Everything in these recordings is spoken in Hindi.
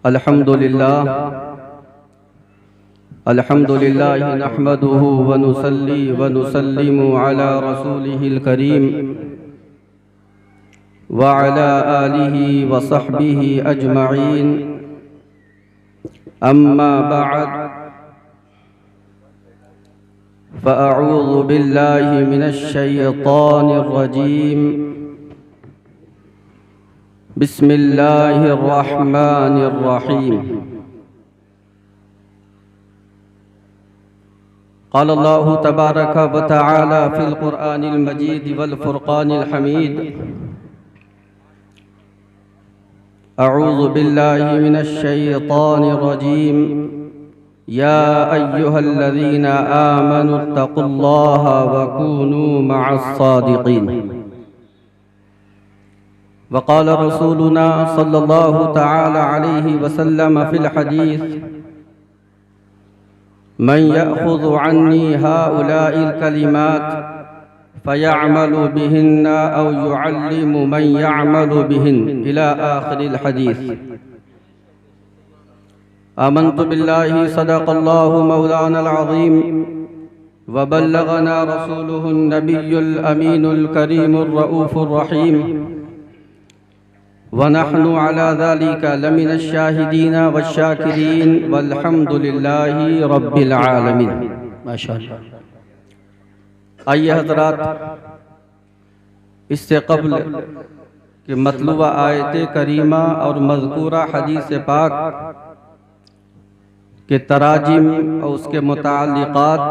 अल्हम्दुलिल्लाह नहमदुहु व नुसल्ली व नुसल्लिमु अला रसूलिहिल करीम व अला आलिहि व सहबिहि अजमईन। अम्मा बअद फ़अऊज़ु बिल्लाहि मिनश शैतानिर रजीम। बिस्मिल्लाहिर रहमानिर रहीम। क़ाल अल्लाहु तबारक व तआला फ़िल क़ुरआनिल मजीद वल फ़ुरक़ानिल हमीद। अऊज़ु बिल्लाहि मिनश शैतानिर रजीम। या अय्युहल्लज़ीना आमनुत्तक़ुल्लाहा व कूनू मअस्सादिक़ीन। वक़ाल रसूलुना सल्लल्लाहु तआला अलैहि वसल्लम फ़िल हदीस। मन यअख़ुज़ु अन्नी हाउलाइल कलिमात फ़यअमलु बिहिन्ना औ युअल्लिमु मन यअमलु बिहिन्ना इला आख़िरिल हदीस। आमन्तु बिल्लाहि सदक़ल्लाहु मौलानल अज़ीम व बल्लगना रसूलुहुन नबियुल अमीनुल करीमुर रऊफ़ुर रहीम व नहनु अला ज़ालिका लमिनश शाहिदीन वश्शाकिरीन वल्हम्दुलिल्लाहि रब्बिल आलमीन। माशाअल्लाह। आइए हज़रात, इससे क़ब्ल कि मतलूबा आयत करीमा और मज़कूरा हदीस पाक के तराजिम और उसके मुताल्लिक़ात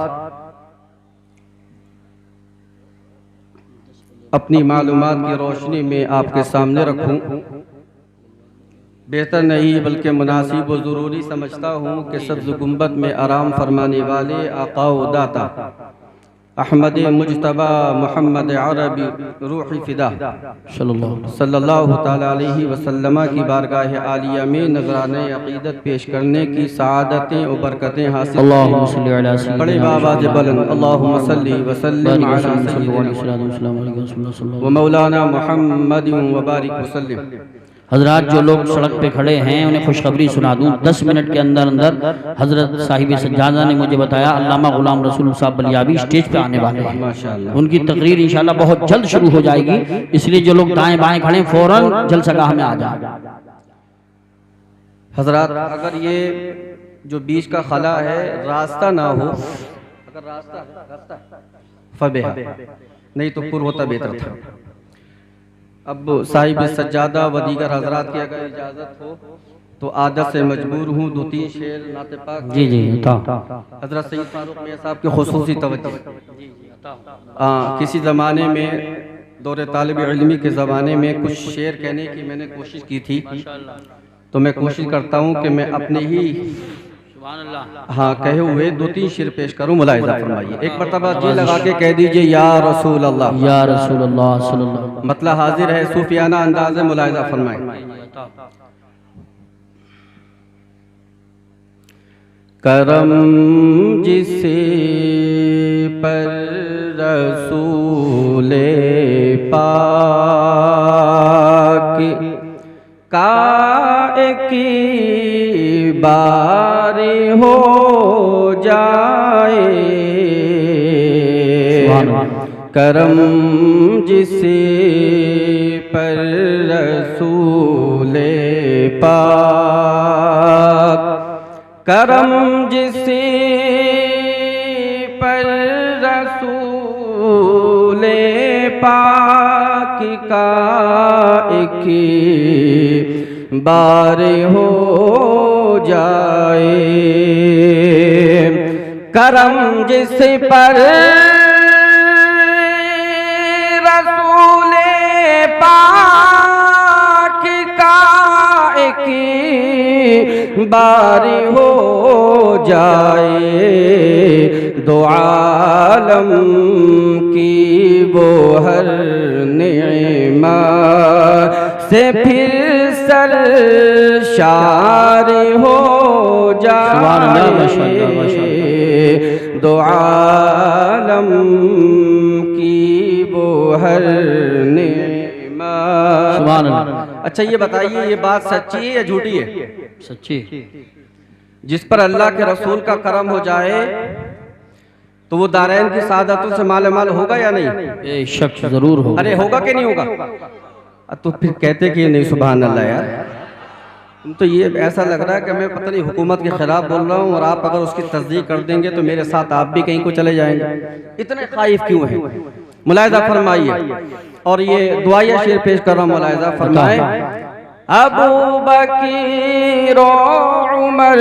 अपनी मालूमात की रोशनी में आपके सामने रखूं, बेहतर नहीं बल्कि मुनासिब व ज़रूरी समझता हूँ कि सब्ज़ गुंबद में आराम फरमाने वाले आका व दाता अहमद मुज्तबा मोहम्मद अरबी रूही फ़िदा सल्लल्लाहु ताला अलैहि वसल्लम की बारगाह आलिया में नज़राने अक़ीदत पेश करने की सआदतें और बरकतें हासिल। बड़े बाबाज़ बुलंद अल्लाहुम्मा सल्ली व सल्लिम अला सय्यिदिना व मौलाना मुहम्मद व बारिक वसल्लिम। हजरात, जो लोग सड़क पे खड़े हैं उन्हें खुशखबरी सुना दूं। 10 मिनट के अंदर अंदर हजरत साहिब सज्जादा ने मुझे बताया अल्लामा गुलाम रसूल साहब बलियाबी स्टेज पे आने वाले हैं। माशाअल्लाह। उनकी तकरीर इंशाअल्लाह बहुत जल्द शुरू हो जाएगी, इसलिए जो लोग दाएं बाएं खड़े फौरन जलसागाह में आ जाए। हजरात, अगर ये जो बीच का खला है रास्ता ना हो, अगर रास्ता फबेहा नहीं तो पूर्व होता बेहतर था। अब साहिब सज्जादा व दीगर हजरात की अगर इजाज़त हो तो आदत से मजबूर हूँ 2-3 शेर नाते पाक जी हजरत सैयद फारूक मियां साहब के खुसूसी तवज्जो। किसी ज़माने में दौरे तालिब इल्मी के ज़माने में कुछ शेर कहने की मैंने कोशिश की थी, तो मैं कोशिश करता हूँ कि मैं अपने ही कहे हुए 2-3 शेर पेश करूँ। मुलाहिज़ा फरमाइए। एक मरतबा जी लगा के कह दीजिए या रसूल अल्लाह, या रसूल अल्लाह सल्लल्लाहु। मतलब हाजिर है सूफियाना अंदाज में। मुलाहिज़ा फरमाएं। करम जिसे पर रसूले पाक का की बारी हो जाए, करम जिसे पर रसूले पाक, करम जिसे पर रसूले पाक का एक बार हो जाए, करम जिस पर रसूले पाक का एक बार हो जाए, दो आलम की वो हर नेमत से फिर सरशार हो जाए, दो आलम की वो हर नेमत अच्छा ये बताइए, ये बात सच्ची है या झूठी है? सच्ची। जिस पर अल्लाह के रसूल का करम हो जाए तो वो दारैन की सादतों से माले माल होगा या नहीं? बेशक जरूर होगा। अरे होगा कि नहीं होगा? तो फिर कहते कि नहीं सुभान अल्लाह यार, तुम तो ये ऐसा लग रहा है कि मैं पता नहीं हुकूमत के खिलाफ बोल रहा हूँ, और आप अगर उसकी तस्दीक कर देंगे तो मेरे साथ आप भी कहीं को चले जाएंगे। इतने खाइफ क्यों हैं? मुलाहिजा फरमाइए, और ये दुआया शेर पेश कर रहा हूँ, मुलाहिजा फरमाए। अबू बकीर उमर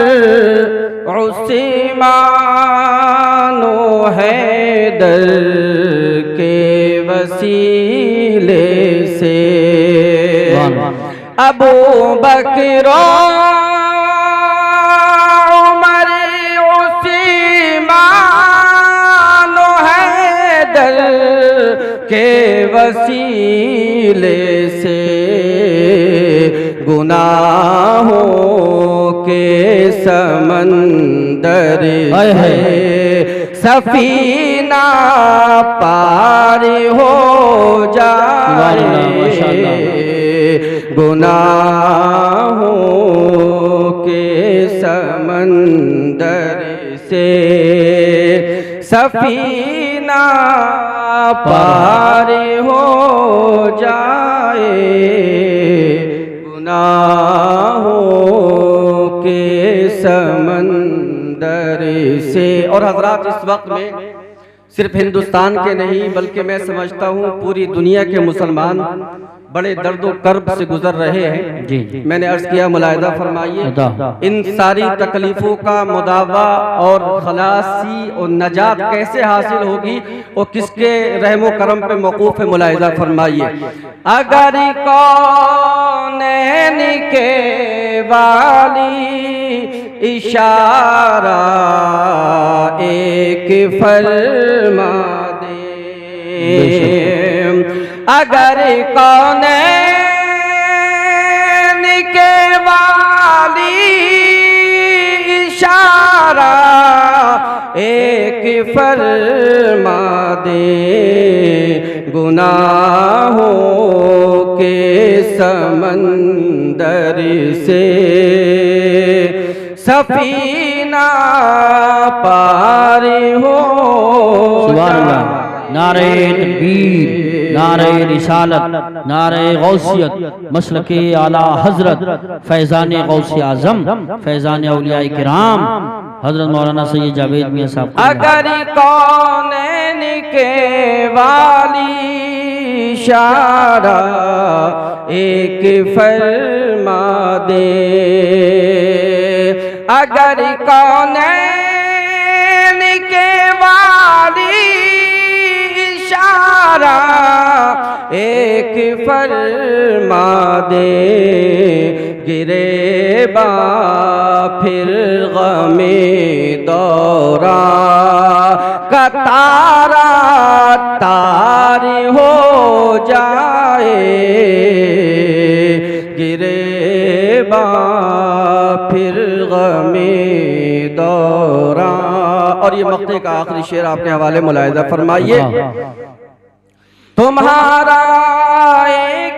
उस्मान हैदर के वसीले से, अबू बकर उमर उस्मान हैदर के वसीले से गुनाहों के समंदर है सफीना पार हो जाए, गुनाहों के समंदर से सफीना पार हो जाए, गुनाहों के समंदर से। और हजरात, इस वक्त में सिर्फ हिंदुस्तान के नहीं बल्कि मैं समझता हूँ पूरी दुनिया के मुसलमान बड़े दर्दो कर्ब से गुजर रहे हैं। जी। मैंने अर्ज किया, मुलाहिजा फरमाइए, इन सारी तकलीफों का मुदावा और खलासी और नजात कैसे हासिल होगी और किसके रहमो करम पे मौकूफ है? मुलाहिजा फरमाइए। अगर कौनैन के वाली इशारा एक फरमा दे, अगर कौनैन के वाली इशारा एक फरमा दे, गुनाहों के समंदर से सफीना पार हो जाए। नारे तकबीर, नारे रिसालत, नारे गौसियत, मसलके आला हजरत, फैज़ान गौसे आज़म, फैज़ान औलिया किराम हजरत मौलाना सैयद जावेद मियां साहब। अगर कौनैन के वाली इशारा एक फरमा दे, अगर कौनैन के वाली इशारा एक फरमा दे, गिरेबा फिर गमे दौरा का तारा तार हो जाए, गिरेबा फिर गमे दौरा। और ये मक्ते का आखिरी शेर आपके हवाले, मुलाहिजा फरमाइए। तुम्हारा एक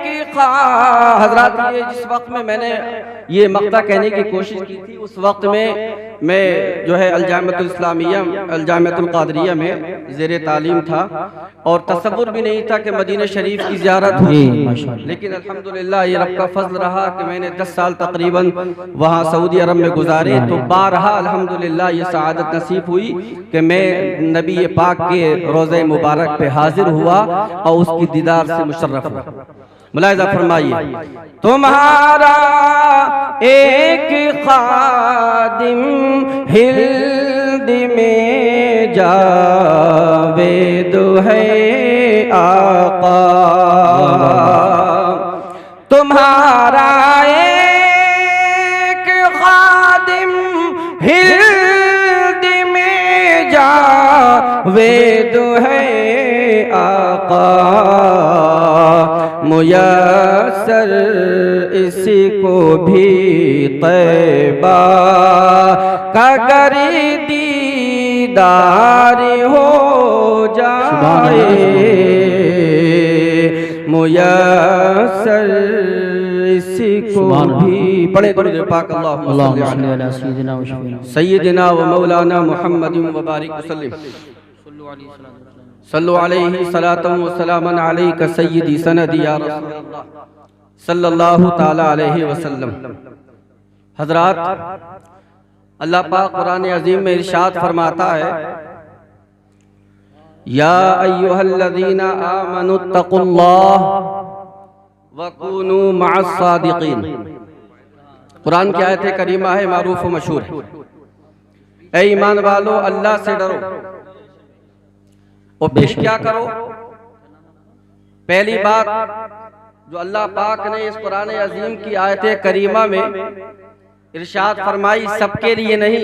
हजरात, ये जिस वक्त में मैंने ये मक्ता कहने की कोशिश की थी उस वक्त में मैं जो है अल-जामिअतुल इस्लामिया, अल-जामिअतुल क़ादरिया में ज़ेरे तालीम था और तसव्वुर भी नहीं था कि मदीना शरीफ की ज़ियारत होगी। लेकिन अल्हम्दुलिल्लाह ये रब का फज़ल रहा कि मैंने 10 साल तकरीबन वहाँ सऊदी अरब में गुजारे, तो बारहा अल्हम्दुलिल्लाह ये सआदत नसीब हुई कि मैं नबी पाक के रोज़े मुबारक पे हाजिर हुआ और उसकी दीदार से मुशर्रफ हुआ। मुलाहिजा फरमाइए। तुम्हारा एक खादिम हिल्द में जावेद है आका, तुम्हारा एक खादिम हिल्द में जावेद है आका, मुयस्सर इसको भी तैबा का गरी दीदार हो जाए, मुयस्सर को भी पढ़े दुरूद पाक अल्लाहुम्मा सल्ली अला सय्यिदिना व मौलाना मुहम्मदिन व बारिक वसल्लम सल्लु अलैहि सलातन व सलामन अलैका सय्यिदी सनदी या रसूलल्लाह सल्लल्लाहु ताला अलैहि वसल्लम। हजरात, अल्लाह पाक कुरान अजीम में इरशाद फरमाता है, या अय्युहल्लज़ीना आमनुत्तकुल्लाह व कूनू मअस सादिकीन। कुरान की आयत करीमा है, मारूफ व मशहूर है। ऐ ईमान वालो, अल्लाह से डरो। और फिर क्या करो? पहली बात जो अल्लाह पाक ने इस कुरान अजीम की आयत करीमा में इरशाद फरमाई, सबके लिए नहीं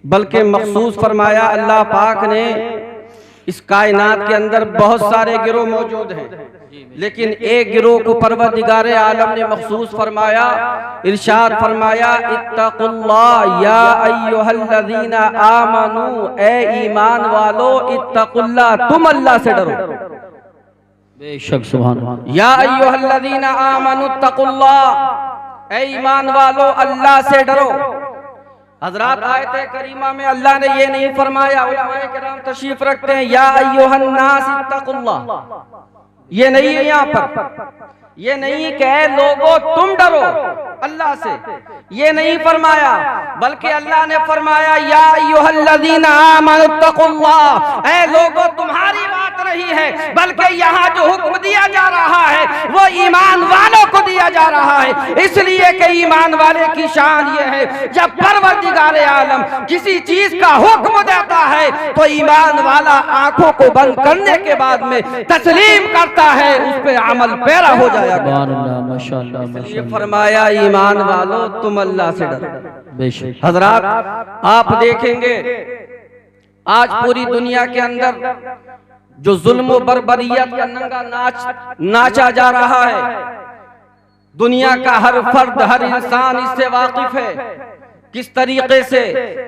बल्कि मखसूस फरमाया। अल्लाह पाक ने इस कायनात के अंदर बहुत सारे गिरोह मौजूद हैं, लेकिन एक गिरोह को परवरदिगार आलम ने मखसूस फरमाया, इरशाद फरमाया, इत्तकुल्लाह या अय्युहल्लज़ीना आमनू, ए ईमान वालो, इत्तकुल्लाह, तुम अल्लाह से डरो। बेशक सुभान अल्लाह। या अय्युहल्लज़ीना आमनू इत्तकुल्लाह, ए ईमान वालो, अल्लाह से डरो। हजरात, आयत करीमा में अल्लाह ने ये नहीं फरमाया, उलमाए किराम तशरीफ रखते हैं, या अय्युहन्नास इत्तकुल्लाह, ये नहीं है यहाँ पर। ये नहीं कहे लोगों तुम डरो अल्लाह से, ये नहीं फरमाया, बल्कि अल्लाह ने फरमाया, या अय्युहल्लज़ीना आमनुत्तकुल्लाह, ऐ लोगों तुम्हारी बात नहीं है, बल्कि यहाँ जो हुक्म दिया जा रहा है वो ईमान वालों को दिया जा रहा है। इसलिए कि ईमान वाले की शान ये है, जब परवरदिगार आलम किसी चीज का हुक्म देता है तो ईमान वाला आंखों को बंद करने के बाद में तस्लीम करता है, उस पे अमल पैरा हो जाएगा। ये फरमाया, ईमान वालों तुम अल्लाह से डरो। हजरात, आप देखेंगे आज पूरी दुनिया के अंदर जो जुल्म व बर्बरियत का नंगा नाचा जा रहा है, दुनिया का हर फर्द, हर इंसान इससे वाकिफ है। किस तरीके से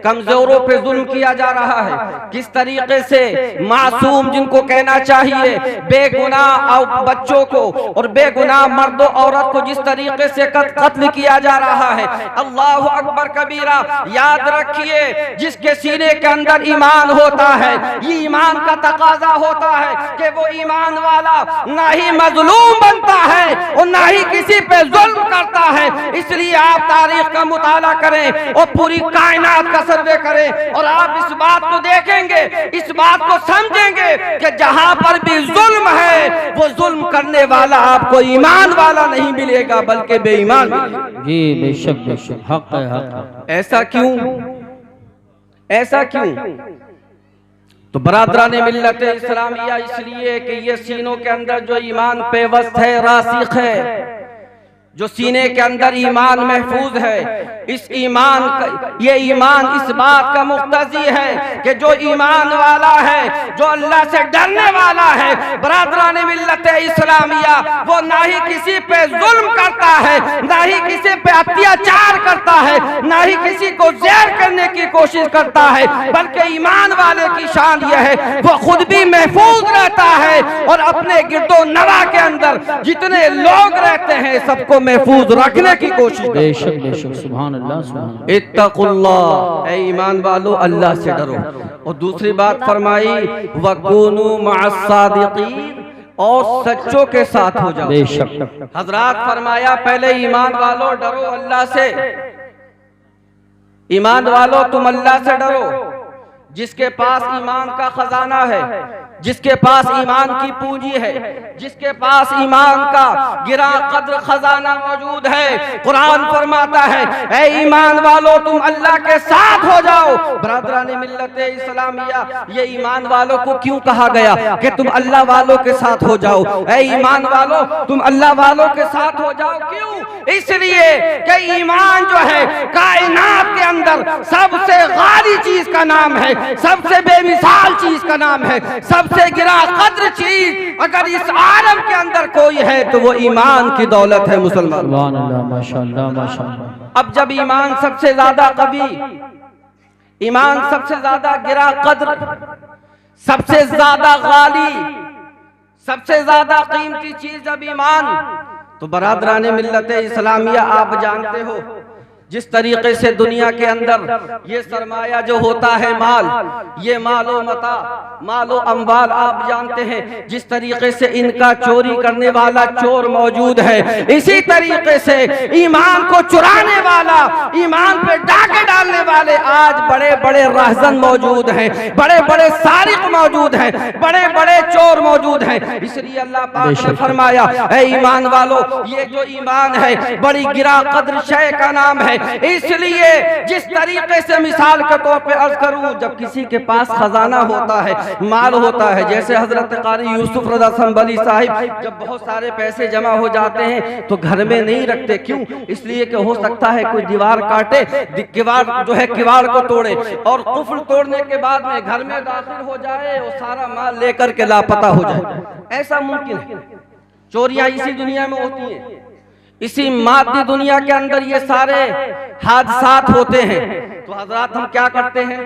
कमजोरों पे जुल्म किया जा रहा है, किस तरीके से मासूम, जिनको कहना चाहिए बेगुनाह बच्चों को और बेगुनाह मर्दों औरत को जिस तरीके से कत्ल किया जा रहा है। अल्लाह अकबर कबीरा। याद रखिए, जिसके सीने के अंदर ईमान होता है, ये ईमान का तकाजा होता है कि वो ईमान वाला ना ही मजलूम बनता है और ना ही किसी पे जुल्म करता है। इसलिए आप तारीख का मुताला करें और पूरी कायनात का सर्वे करें और आप इस बात को देखेंगे, इस बात को समझेंगे कि जहां पर भी जुल्म है वो जुल्म करने वाला आपको ईमान वाला नहीं मिलेगा बल्कि बेईमान मिलेगा। जी बेशक बेशक, हक है, हक है। ऐसा क्यों? ऐसा क्यों? तो बरादरान मिल्लत इस्लामिया, इसलिए कि ये सीनों के अंदर जो ईमान पेवस्त है, रासिख है, जो सीने के अंदर ईमान महफूज है, इस ईमान ये ईमान इस बात का मुक्तजी है कि जो ईमान वाला है, जो अल्लाह से डरने वाला है, बरादरान मिल्लत इस्लामिया, वो ना ही किसी पे जुल्म करता है, ना ही किसी पे अत्याचार करता है, ना ही किसी को ज़ेर करने की कोशिश करता है, बल्कि ईमान वाले की शान यह है वो खुद भी महफूज रहता है और अपने गिरदो नवा के अंदर जितने लोग रहते हैं सबको महफूज रखने की कोशिश। बेशक बेशक, सुभान अल्लाह, सुभान। इत्तकुल्लाह, ऐ ईमान वालों, अल्लाह से डरो। और दूसरी बात फरमाई, वकूनू मअस सादिकीन, और सच्चों के साथ हो जाओ। बेशक। हजरात, फरमाया पहले ईमान वालों डरो अल्लाह से। ईमान वालों तुम अल्लाह से डरो। जिसके पास ईमान का खजाना है, जिसके पास ईमान की पूंजी है, जिसके पास ईमान का गिरा कद्र खजाना मौजूद है, कुरान फरमाता है, ऐ ईमान वालों तुम अल्लाह के साथ हो जाओ। बरादरान मिल्लत इस्लामिया, ये ईमान वालों को क्यों कहा गया कि तुम अल्लाह वालों के साथ हो जाओ? ऐ ईमान वालों तुम अल्लाह वालों के साथ हो जाओ। क्यों? इसलिए कि ईमान जो है कायनात के अंदर सबसे गाली चीज का नाम है, सबसे बेमिसाल चीज का नाम है, सबसे गिरा कद्र चीज अगर इस आलम के अंदर कोई है तो वो ईमान की दौलत है। मुसलमान, माशाअल्लाह माशाअल्लाह। अब जब ईमान सबसे ज्यादा कवी, ईमान सबसे ज्यादा गिरा कद्र, सबसे ज्यादा गाली, सबसे ज्यादा कीमती चीज जब ईमान, तो बरादरान मिल्लत इस्लामिया, आप जानते हो जिस तरीके से दुनिया के अंदर ये सरमाया जो होता है माल, ये मालो मता, मालो अम्वाल, आप जानते हैं जिस तरीके से इनका चोरी करने वाला चोर मौजूद है, इसी तरीके से ईमान को चुराने वाला, ईमान पे डाके डालने वाले आज बड़े बड़े रहजन मौजूद हैं, बड़े बड़े सारिक मौजूद हैं, बड़े बड़े चोर मौजूद हैं। इसलिए अल्लाह पाक ने फरमाया, ऐ ईमान वालों, ये जो ईमान है बड़ी गिरा कद्र शय का नाम है। इसलिए जिस तरीके से मिसाल के तौर पे अर्ज करूं, जब किसी के पास खजाना होता है, माल होता है, जैसे हजरत कारी यूसुफ रज़ा संबली साहिब जब बहुत सारे पैसे जमा हो जाते हैं तो घर में नहीं रखते, क्यों? इसलिए कि हो सकता है कोई दीवार काटे, किवाड़ जो है किवाड़ को तोड़े और कुफ्र तोड़ने के बाद में घर में दाखिल हो जाए और सारा माल लेकर के लापता हो जाए। ऐसा मुमकिन है। चोरियां इसी दुनिया में होती हैं, इसी मादी दुनिया के अंदर ये सारे हादसात होते हैं। तो हजरात हम क्या करते हैं,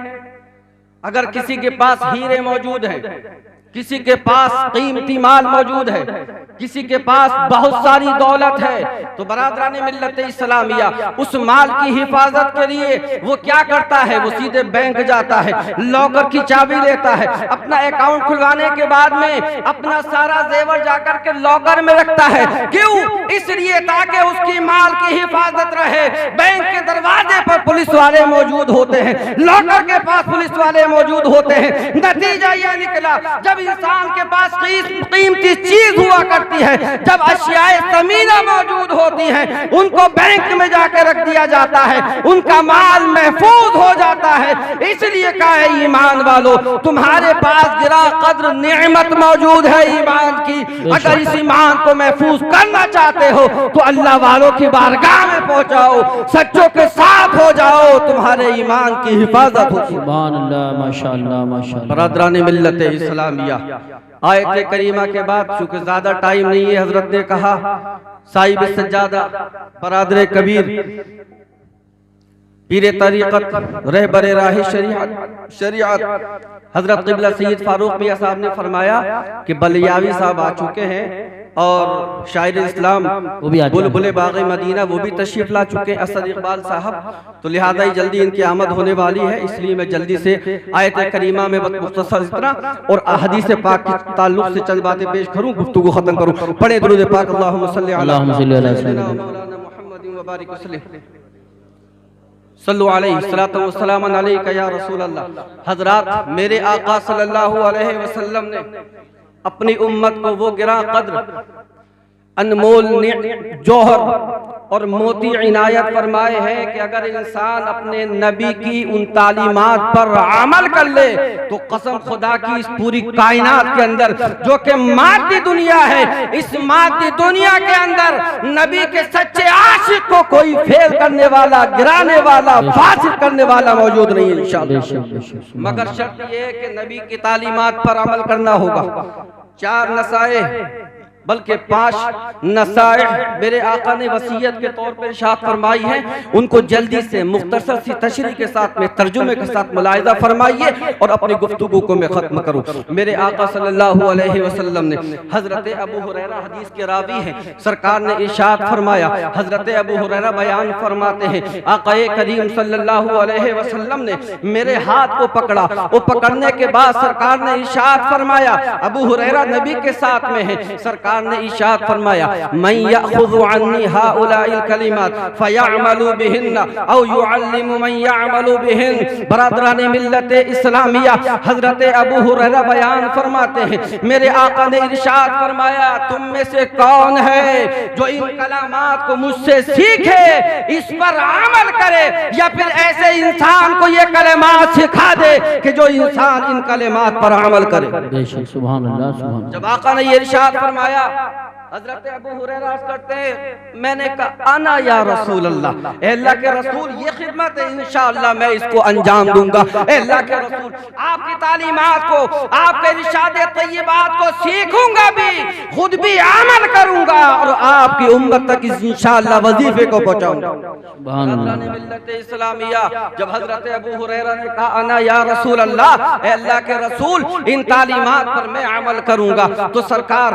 अगर किसी के पास हीरे मौजूद हैं, किसी के पास कीमती माल मौजूद है, किसी के पास बहुत सारी दौलत है, तो बरादरान मिल्लत इस्लामिया उस माल की हिफाजत के लिए वो क्या करता है, वो सीधे बैंक जाता है, लॉकर की चाबी लेता है, अपना अकाउंट खुलवाने के बाद में अपना सारा जेवर जाकर के लॉकर में रखता है। क्यों? इसलिए ताकि उसकी माल की हिफाजत रहे। बैंक के दरवाजे पर पुलिस वाले मौजूद होते हैं, लॉकर के पास पुलिस वाले मौजूद होते हैं। नतीजा यह निकला, जब इंसान के पास कीमती चीज हुआ करती है, जब अशियाए समीना मौजूद होती हैं, उनको बैंक में जाकर रख दिया जाता है, उनका माल महफूज हो जाता है। इसलिए कहा है, ईमान वालों, तुम्हारे पास गिरा कद्र नेमत मौजूद है ईमान की। अगर इस ईमान को महफूज करना चाहते हो तो अल्लाह वालों की बारगाह में पहुंचाओ, सच्चों के साथ हो जाओ, तुम्हारे ईमान की हिफाजत हो। सुभान अल्लाह, माशाअल्लाह, माशाअल्लाह। बरादरान मिल्लत इस्लामिया, आयत करीमा के बाद चूंकि ज्यादा टाइम नहीं है, हजरत ने कहा साहिब सज्जादा, बरादर कबीर, पीर तरीक़त, रहबर राह शरीयत हजरत क़िबला सैयद फारूक मियां साहब ने फरमाया कि बलियावी साहब आ चुके हैं और शायर इस्लाम बुलबुल बाग़े मदीना वो भी तशरीफ ला चुके हैं, असद इकबाल साहब। तो लिहाजा ही जल्दी इनकी आमद होने वाली है, इसलिए मैं जल्दी से आयत करीमा में मुख्तसर इतना और हदीस पाक के ताल्लुक से चंद बातें पेश करूं, गुफ्तगू खत्म करूं। पढ़े दुरूद पाक, अल्लाहुम्मा सल्ली अला मुहम्मद व बारिक वसल्लम, सल्लु अलैहि सलातो व सलाम अलैका या रसूल अल्लाह। हजरात, मेरे आका सल्लल्लाहु अलैहि वसल्लम ने अपनी उम्मत को वो गिरा कद्र, अनमोल जौहर और मोती इनायत फरमाए हैं कि अगर इंसान अपने नबी की उन तालीमात पर अमल कर ले तो कसम खुदा की इस पूरी कायनात के अंदर जो कि मादी दुनिया है, इस मादी दुनिया के अंदर नबी के सच्चे आशिक को कोई फेल करने वाला, गिराने वाला, फासिद करने वाला मौजूद नहीं है इंशाअल्लाह। मगर शर्त यह है कि नबी की तालीमात पर अमल करना होगा। 4 नसाए बल्कि 5 नसाए मेरे आका ने वसीयत के तौर पर इरशाद फरमाई है, उनको जल्दी से मुख्तसर सी तशरीह के साथ में तर्जुमे के साथ मुलाहिजा फरमाइए और अपनी गुफ्तगू को मैं खत्म करूं। मेरे आका सल्लल्लाहु अलैहि वसल्लम ने, हजरत अबू हुरैरा हदीस के रावी हैं, सरकार ने इरशाद फरमाया, हजरत अबू हुरैरा बयान फरमाते हैं, आका करीम सल्लल्लाहु अलैहि वसल्लम ने मेरे हाथ को पकड़ा, वो पकड़ने के बाद सरकार ने इरशाद फरमाया, अबू हुरैरा नबी के साथ में है, सरकार ने इरशाद फरमाया, मन यअखुज़ु अन्नी हाउलाइल कलिमात फयअमलु बिहिन्ना औ युअल्लिमु मन यअमलु बिहिन। बरादरान मिल्लत इस्लामिया, हजरत अबू हुरैरा बयान फरमाते हैं, मेरे आका ने इरशाद फरमाया, तुम में से कौन है जो इन कलामात को मुझसे सीखे, इस पर अमल करे, या फिर ऐसे इंसान को ये कलिमात सिखा दे कि जो इंसान इन कलिमात पर अमल करे। सुभान अल्लाह, सुभान। जब आका ने ये इरशाद फरमाया, हजरत अबू हुरैरा करते हैं, मैंने कहा अना या रसूल अल्लाह, अल्लाह के रसूल ये खिदमत है, इंशाअल्लाह मैं इसको अंजाम दूंगा। अल्लाह के रसूल, आपकी तालीमात को, आपके इरशाद तय्यबात को सीखूंगा भी, खुद भी अमल करूंगा और आपकी उम्मत तक इस इंशाअल्लाह वजीफे को पहुंचाऊंगा। मिल्लत इस्लामिया, जब हजरत अबू हुरैरा ने कहा अना या रसूल अल्लाह, अल्लाह के रसूल इन तालीमात पर मैं अमल करूंगा, तो सरकार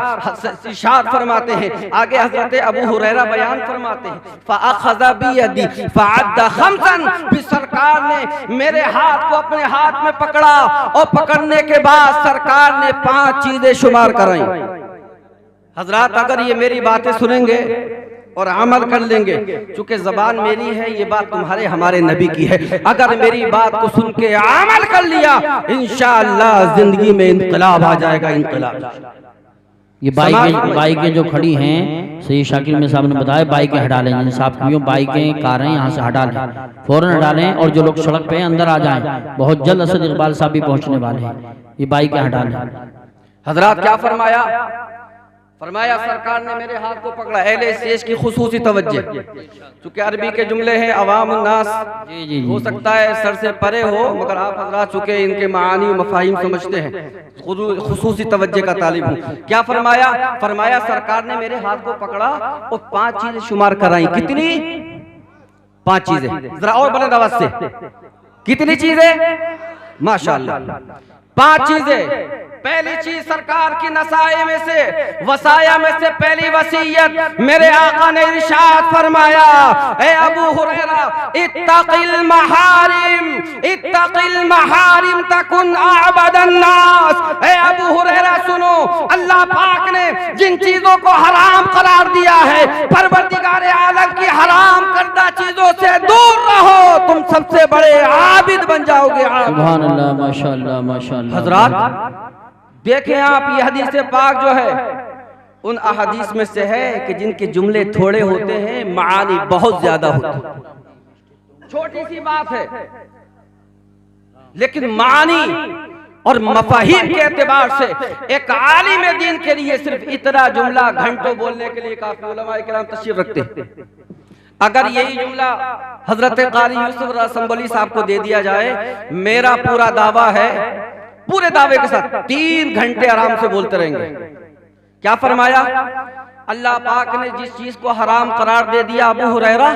इरशाद फरमाते हैं। आगे हजरत अबू हुरैरा बयान फरमाते हैं, फ़अख़ज़ बियदी फ़अद्द ख़म्सन, फिर सरकार ने मेरे हाथ को अपने हाथ में पकड़ा और पकड़ने के बाद सरकार ने 5 चीजें शुमार कराई। हजरात, अगर ये मेरी बातें सुनेंगे और अमल कर लेंगे, चूंकि जबान मेरी है, ये बात तुम्हारे हमारे नबी की है, अगर मेरी बात को सुन के अमल कर लिया, इंशाअल्लाह जिंदगी में इंकलाब आ जाएगा, इंकलाब। ये बाइकें जो खड़ी हैं, सही शाकिर में साहब ने बताया, बाइकें हटा लें, जिन साहब बाइकें कारें यहाँ से हटा लें, फौरन हटा लें, और जो लोग सड़क पे अंदर आ जाएं, बहुत जल्द असद इकबाल साहब भी पहुँचने वाले हैं, ये बाइकें हटा लें। हजरात क्या फरमाया? फरमाया सरकार ने मेरे हाथ को पकड़ा। अहले स्टेज की खुसूसी तवज्जो, चूंकि अरबी के जुमले हैं, अवाम उन्नास, हो सकता है सर से परे हो, मगर आप हजरात चूंकि इनके मानी मफाहिम समझते हैं, खुसूसी तवज्जो का तालिब हूँ। क्या फरमाया? फरमाया सरकार ने मेरे हाथ को पकड़ा और 5 चीजें शुमार कराई। कितनी? 5 चीजें। जरा और बुलंद आवाज से, कितनी चीजें? माशाअल्लाह, 5 चीजें। पहली चीज सरकार की नसाए में से, वसाया में से पहली वसीयत, मेरे आका ने इरशाद फरमाया, ए अबू हुरैरा, इत्तक़िल महारिम, इत्तक़िल महारिम तकुन अअबदन नास। ए अबू हुरैरा सुनो, अल्लाह पाक ने जिन चीजों को हराम करार दिया है, परवरदिगार आलम की हराम करदा चीजों से दूर रहो, तुम सबसे बड़े आबिद बन जाओगे। सुभान अल्लाह, माशाअल्लाह, माशाअल्लाह। हजरात देखें आप, ये हदीस पाक जो है उन अहादीस में से है कि जिनके जुमले थोड़े होते हैं, मानी बहुत ज्यादा होते हैं। छोटी सी बात है, लेकिन मानी और मफाहिम के एतबार से एक आलिम दीन के लिए सिर्फ इतना जुमला घंटों बोलने के लिए काफी। उलमाए किराम तशरीफ रखते हैं। अगर यही जुमला हजरत कारी यूसुफ रसंबली साहब को दे दिया जाए, मेरा पूरा दावा है, पूरे दावे के साथ 3 घंटे आराम से बोलते रहेंगे। क्या फरमाया? अल्लाह पाक ने जिस चीज को हराम करार दे दिया, अबू हुरैरा,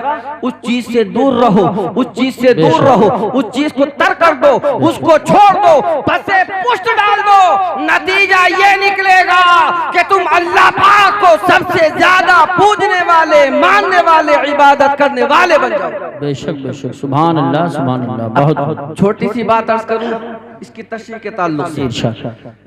उस चीज से दूर रहो, उस चीज से दूर रहो, उस चीज को तर्क कर दो, उसको छोड़ दो, पसे पुष्ट डाल दो। नतीजा ये निकलेगा कि तुम अल्लाह पाक को सबसे ज्यादा पूजने वाले, मानने वाले, इबादत करने वाले बन जाओ। बेशक बेशक, सुभान अल्लाह, सुभान अल्लाह। बहुत छोटी सी बात अर्ज करूं इसकी तशरीह के ताल्लुक से।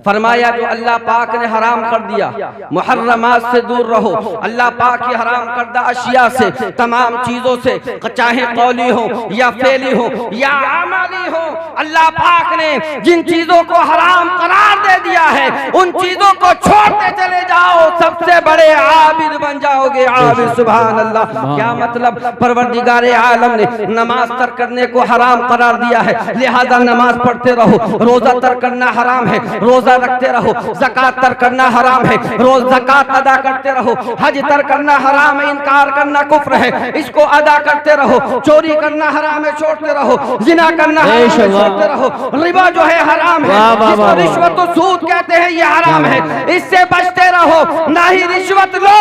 फरमाया जो अल्लाह पाक ने हराम कर दिया, मुहर्रमात से दूर रहो। अल्लाह पाक की हराम करदा अशिया से, तमाम चीजों से, चाहे कौली हो या फेली हो या अमली हो, अल्लाह पाक ने जिन चीजों को हराम करार दे दिया है, उन चीजों को छोड़ते चले जाओ, सबसे बड़े आबिद बन जाओगे। आबिद, सुभान अल्लाह। क्या मतलब? परवरदिगार आलम ने नमाज तर्क करने को हराम करार दिया है, लिहाजा नमाज पढ़ते रहो। रोजा तर्क करना हराम है, रोजा रखते रहो। ज़कात तर्क करना हराम है, रोज ज़कात अदा करते रहो। हज तर्क करना हराम है, इनकार करना कुफ्र है, इसको अदा करते रहो। चोरी करना हराम है, छोड़ते रहो। जिना करना हराम है, छोड़ते रहो। रिबा जो है हराम है, जिसको रिश्वत और सूद कहते हैं, ये हराम है, इससे बचते रहो। ना ही रिश्वत लो,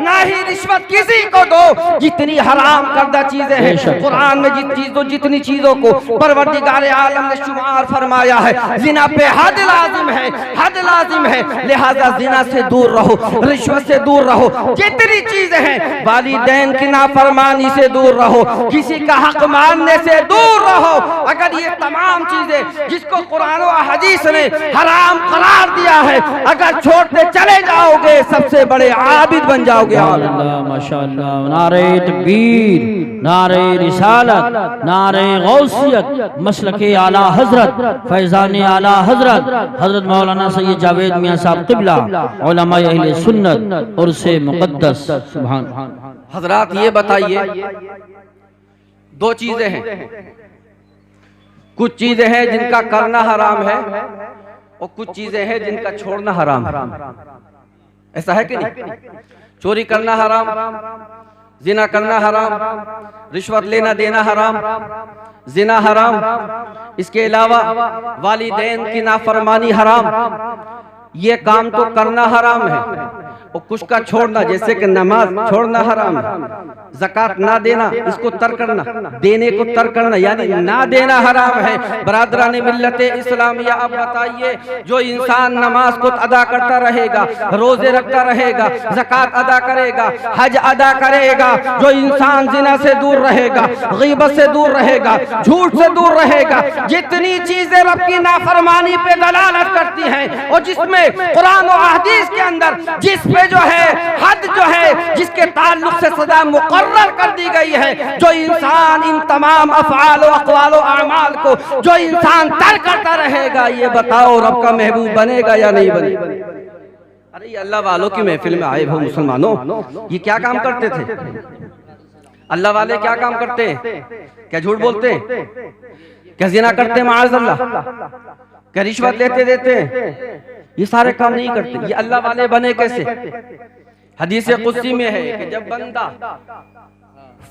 ना ही रिश्वत किसी को दो। जितनी हराम करदा चीजें हैं, कुरान में जितनी चीजों को परवरदिगार आलम ने शुमार फरमाया है, जिना पे हद लाजिम है, हद लाजिम है, लिहाजा जिना से दूर रहो, रिश्वत से दूर रहो। जितनी चीजें हैं, वालिदैन की नाफरमानी से दूर रहो, किसी का हक मानने से दूर रहो। अगर ये तमाम चीजें जिसको कुरान और हदीस ने हराम करार दिया है, अगर छोड़ते चले जाओगे, सबसे बड़े आबिद बन जाओगे। माशाअल्लाह। नारे तकबीर, नारे रिसालत, नारे गौसियत, मसलके आला हजरत, फैज़ान आला हजरत, हजरत मौलाना सैयद जावेद मियां साहब क़िबला, उलमा अहले सुन्नत और से मुक़द्दस। सुभान। हजरात ये बताइए, 2 चीजें हैं। कुछ चीजें हैं जिनका करना हराम है और कुछ चीजें हैं जिनका छोड़ना हराम है। ऐसा है कि नहीं? चोरी करना हराम, जिना करना हराम, रिश्वत लेना देना हराम, जिना हराम, इसके अलावा वालिदैन की नाफरमानी हराम। ये काम तो करना हराम है और कुछ का छोड़ना, जैसे कि नमाज छोड़ना हराम है, ज़कात ना देना इसको तर्क करना, देने को तर्क करना यानी ना देना हराम है। बरादरान मिल्लत इस्लामिया, अब बताइए जो इंसान नमाज को अदा करता रहेगा, रोजे रखता रहेगा, ज़कात अदा करेगा, हज अदा करेगा, जो इंसान जिना से दूर रहेगा, गीबत से दूर रहेगा, झूठ से दूर रहेगा, जितनी चीजें रब की नाफरमानी पे दलालत करती हैं और जिसमें कुरान और हदीस के अंदर जिस पे जो है हद जो है जिसके ताल्लुक से सजा मुकर्रर कर दी गई है, जो इंसान इन तमाम अफ़आल व अक़वाल व अमाल को जो इंसान तर्क करता रहेगा, ये बताओ रब का महबूब बनेगा या नहीं बनेगा? अरे ये अल्लाह वालों की महफिल में आए हो मुसलमानों, ये क्या काम करते थे? अल्लाह वाले क्या काम करते हैं? क्या झूठ बोलते हैं? क्या ज़िना करते हैं माअज़ल्लाह? क्या रिश्वत लेते देते हैं? ये सारे काम नहीं करते। ये अल्लाह वाले बने कैसे? हदीस कुदसी में है कि जब बंदा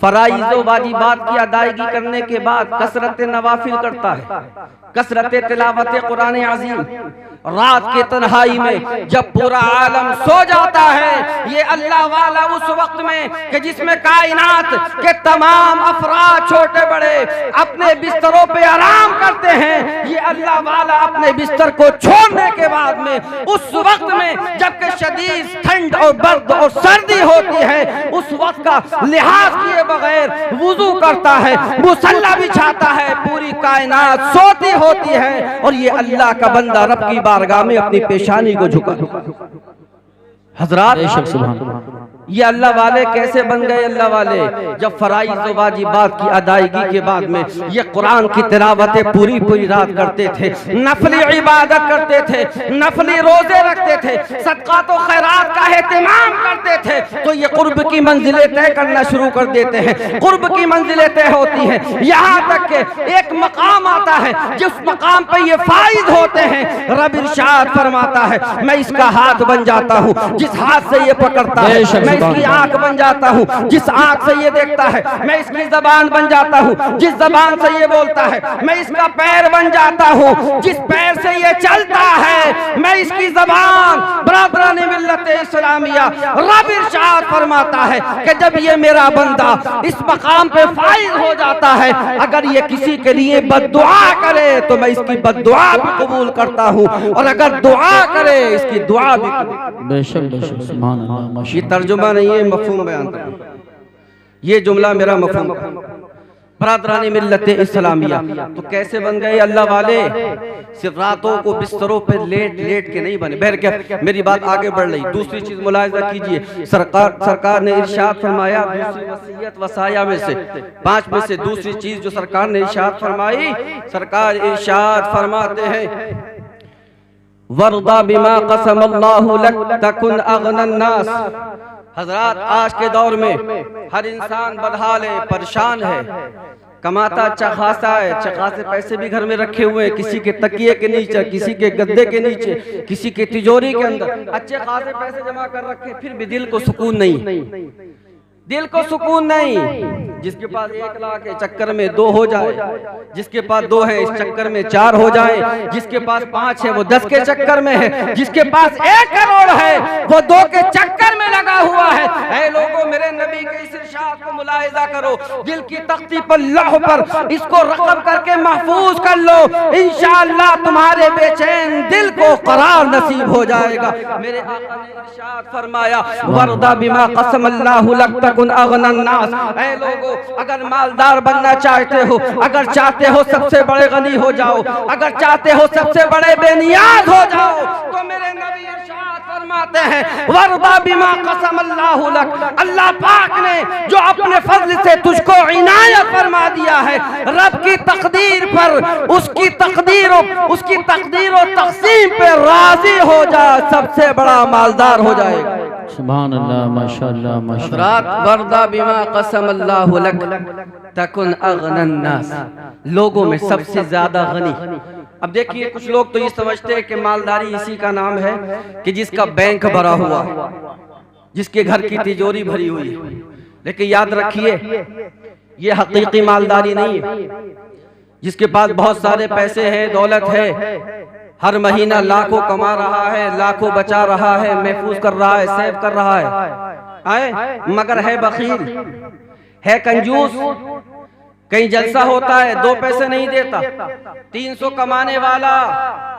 फराइज़ व वाजिबात की अदायगी करने के बाद कसरत नवाफिल करता है, कसरत तिलावत कुरान अज़ीम, रात के तन्हाई में जब पूरा आलम सो जाता है, ये अल्लाह वाला उस वक्त में कि जिसमें कायनात के तमाम अफराद छोटे बड़े अपने बिस्तरों पे आराम करते हैं, ये अल्लाह वाला अपने बिस्तर को छोड़ने के बाद में उस वक्त में जबकि शदीद ठंड और बर्द और सर्दी होती है, उस वक्त का लिहाज किए बगैर वुजू करता है, मुसल्ला बिछाता है, पूरी कायनात सोती होती है और ये अल्लाह का बंदा रब की बारगाह में अपनी पेशानी को झुका। हजरात ये अल्लाह वाले कैसे बन गए? अल्लाह वाले जब फराइज़ व वाजिबात की अदायगी के बाद में ये कुरान की तिलावतें पूरी पूरी रात करते थे, नफली इबादत करते थे, नफली रोजे रखते थे, सदक़ात व खैरात का एहतिमाम करते थे, तो ये कुर्ब की मंजिलें तय करना शुरू कर देते हैं। कुर्ब की मंजिलें तय होती हैं, यहाँ तक के एक मकाम आता है जिस मकाम पर ये फाइज होते हैं, रब इरशाद फरमाता है मैं इसका हाथ बन जाता हूँ जिस हाथ से ये पकड़ता है, मैं इसकी आंख बन जाता हूँ जिस आंख से ये देखता है, मैं इसकी जबान बन जाता हूँ जिस जबान से ये बोलता है, मैं इसका पैर बन जाता हूँ जिस पैर से ये चलता है, मैं इसकी जबान। बरादरान मिल्लत इस्लामिया, रब इरशाद फरमाता है कि जब ये मेरा बंदा इस मकाम पे फाइज हो जाता है, अगर ये किसी के लिए बद्दुआ करे तो मैं इसकी बद्दुआ भी कबूल करता हूँ और अगर दुआ करे इसकी दुआ भी। बेशक बेशक, सुभान अल्लाह। ये तर्जुमा नहीं है, मफहूम बयान कर रहा हूं। ये जुमला मेरा मफहूम है। बरादरानी मिल्लत इस्लामिया, तो कैसे बन गए अल्लाह वाले? सिर्फ रातों को बिस्तरों पे लेट लेट के नहीं बने। बहर क्या मेरी बात आगे बढ़ रही। दूसरी चीज मुलाहिजा कीजिए, सरकार ने इरशाद फरमाया, दूसरी वसीयत वसाया में से 5 में से दूसरी चीज जो सरकार ने इरशाद फरमाई, सरकार इरशाद फरमाते हैं वर्दा बिमा कसमल्लाहु लक तकुन अगनन नास। हजरात आज के दौर में हर इंसान बदहाल है, परेशान है, कमाता अच्छा खासा है, अच्छा खासे पैसे भी घर में रखे हुए हैं, किसी के तकिए के नीचे, किसी के गद्दे के नीचे, किसी के तिजोरी के अंदर अच्छे खासे पैसे जमा कर रखे, फिर भी दिल को सुकून नहीं, दिल को सुकून नहीं। जिसके पास 1 लाख है चक्कर में 2 हो जाए, जिसके पास 2 है इस चक्कर में 4 हो जाए, जिसके पास 5 है वो 10 के चक्कर में है, जिसके पास 1 करोड़ है वो 2 के चक्कर में लगा हुआ है। ऐ लोगों, मेरे नबी के इस इरशाद को मुलाहिजा करो, दिल की तख्ती पर लौह पर इसको रकम करके महफूज कर लो, इंशाअल्लाह तुम्हारे बेचैन दिल को करार नसीब हो जाएगा। मेरे आका ने इरशाद फरमाया वर्दा बिमा कसमल्लाहु लक तकुन अगनन नास। ऐ लोगों, अगर मालदार बनना चाहते हो, अगर चाहते हो सबसे बड़े गनी हो जाओ, अगर चाहते हो सबसे बड़े बेनियाज हो जाओ, तो मेरे नबी इरशाद फरमाते हैं वर्दा बिमा कसमल्लाहु लक। अल्लाह पाक ने जो अपने फजल से तुझको इनायत फरमा दिया है, रब की तकदीर पर उसकी तकदीर और तक़सीम पे राजी हो जा, सबसे बड़ा मालदार हो जाएगा। सुभान अल्लाह, माशाअल्लाह माशाअल्लाह। हज़रात वर्दा बिमा कसमल्लाहु लक तकुन अगनन नास, लोगों में सबसे ज्यादा गनी। अब देखिए, कुछ लोग तो ये समझते हैं कि मालदारी इसी का नाम है कि जिसका बैंक भरा हुआ है, जिसके घर की तिजोरी भरी हुई है, लेकिन याद रखिए ये हकीकी मालदारी नहीं है। जिसके पास बहुत सारे पैसे हैं, दौलत है, हर महीना लाखों कमा रहा है, लाखों बचा रहा है, महफूज कर रहा है, सेव कर रहा है, मगर है बखील, है कंजूस। कहीं जलसा होता है 2 पैसे नहीं देता। 300 कमाने वाला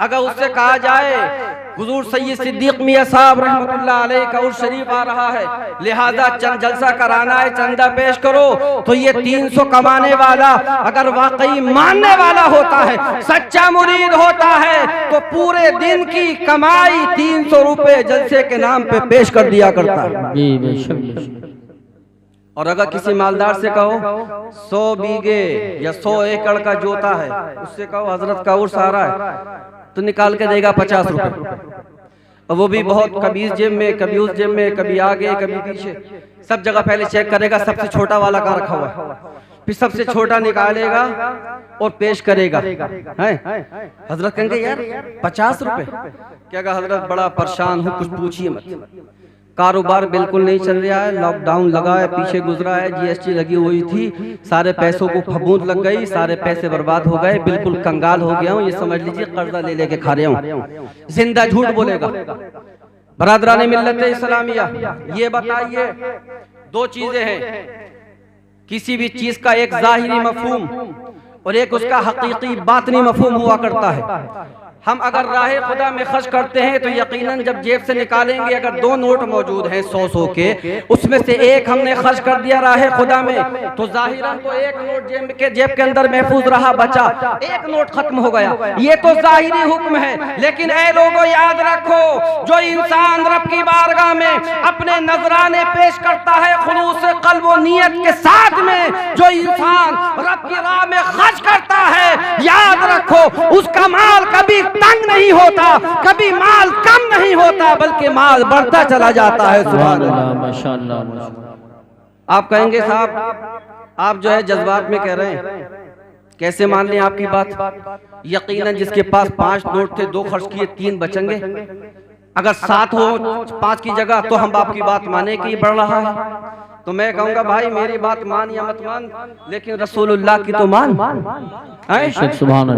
अगर उससे कहा जाए हुजूर सैयद सिद्दीक मियां साहब रहमतुल्लाह अलैह का उर्स शरीफ आ रहा है, लिहाजा चंद जलसा कराना है, चंदा पेश करो, तो ये 300 कमाने वाला अगर वाकई मानने वाला होता है, सच्चा मुरीद होता है, तो पूरे दिन की कमाई 300 रुपए जलसे के नाम पे पेश कर दिया करता है। और अगर किसी मालदार से कहो 100 बीघे या 100 एकड़ का जोता है, उससे कहो हजरत का उर्स आ रहा है, तो निकाल के देगा 50 रुपए। और वो भी बहुत कभी इस जेब में, कभी उस जेब में, कभी आगे कभी पीछे, सब जगह पहले चेक करेगा सबसे छोटा वाला कहाँ रखा हुआ है, फिर सबसे छोटा निकालेगा और पेश करेगा। है हजरत कहेंगे यार 50 रुपए क्या? कहा हजरत बड़ा परेशान हूँ, कुछ पूछिए मत, कारोबार बिल्कुल नहीं चल रहा है, लॉकडाउन लगा है, पीछे गुजरा है, जीएसटी लगी हुई थी, सारे पैसों को फबूंद लग गई, सारे पैसे बर्बाद हो गए, बिल्कुल कंगाल हो गया हूँ, ये समझ लीजिए कर्जा ले लेके खा रहा हूँ। जिंदा झूठ बोलेगा। बरादरान मिल्लत इस्लामिया, ये बताइए 2 चीजें हैं, किसी भी चीज का एक जाहिरी मफहूम और एक उसका हकीकी बातनी मफहूम हुआ करता है। हम अगर राहे खुदा में खर्च करते हैं तो यकीनन जब जेब से निकालेंगे, अगर 2 नोट मौजूद हैं 100 के, उसमें से एक हमने खर्च कर दिया राहे खुदा में, तो जाहिरन तो एक नोट जेब के अंदर महफूज रहा, बचा, एक नोट खत्म हो गया। ये तो जाहिरी हुक्म है, लेकिन ऐ लोगों याद रखो, जो इंसान रब की बारगाह में अपने नजराने पेश करता है खुलूस क़ल्ब व नियत के साथ में, जो इंसान रब की राह में खर्च करता है, याद रखो उसका माल कभी तंग नहीं होता, कभी माल कम नहीं होता, बल्कि माल बढ़ता चला जाता है। सुभान अल्लाह, माशाअल्लाह। आप कहेंगे साहब आप जो है जज्बात में कह रहे हैं, कैसे मान लें आपकी बात? यकीनन जिसके पास 5 नोट थे, 2 खर्च किए, 3 बचेंगे। अगर 7 हो 5 की जगह, तो हम आपकी बात माने कि बढ़ रहा है। तो मैं कहूंगा भाई मेरी बात मान या मत मान, लेकिन रसूलुल्लाह की तो मान,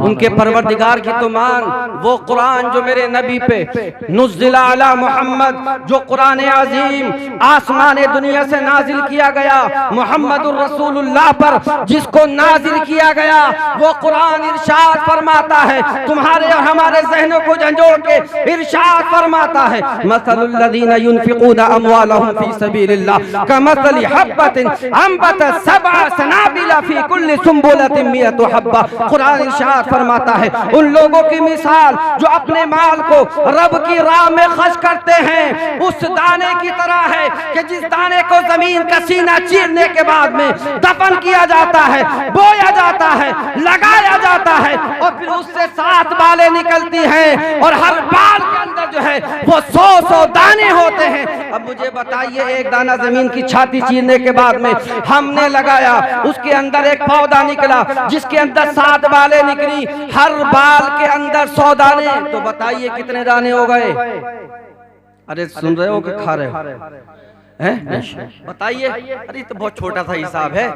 उनके परवरदिगार की तो मान। वो कुरान जो मेरे नबी पे नुज़्ज़िला अला मोहम्मद, जो कुरान अजीम आसमान दुनिया से नाजिल किया गया मोहम्मदुर रसूलुल्लाह पर, जिसको नाजिल किया गया, वो कुरान इरशाद फरमाता है, तुम्हारे और हमारे ज़हनों को झंझोड़ के इरशाद फरमाता है, मसलुल लज़ीना युनफ़िक़ूना अम्वालहुम फ़ी सबीलिल्लाह कमसली हब्बतिन अंबतत सबअ सनाबिला फ़ी कुल्लि सुंबुलतिन मिअतु हब्बा। कुरान इरशाद फरमाता है, उन लोगों की मिसाल जो अपने माल को रब की राह में खर्च करते हैं, उस दाने की तरह है कि जिस दाने को जमीन का सीना चीरने के बाद में दफन किया जाता है, बोया जाता है, लगाया जाता है, और फिर उससे 7 बालें निकलती हैं, और हर बाल के अंदर जो है वो 100 दाने होते हैं। अब मुझे बताइए, एक दाना जमीन की छाती चीरने के बाद में हमने लगाया, उसके अंदर एक पौधा निकला जिसके अंदर 7 बालें निकली, हर बाल के अंदर 100 दाने, तो बताइए कितने दाने हो गए? अरे सुन रहे हो कि खा रहे हो? हैं? बताइए। अरे तो बहुत छोटा सा हिसाब है,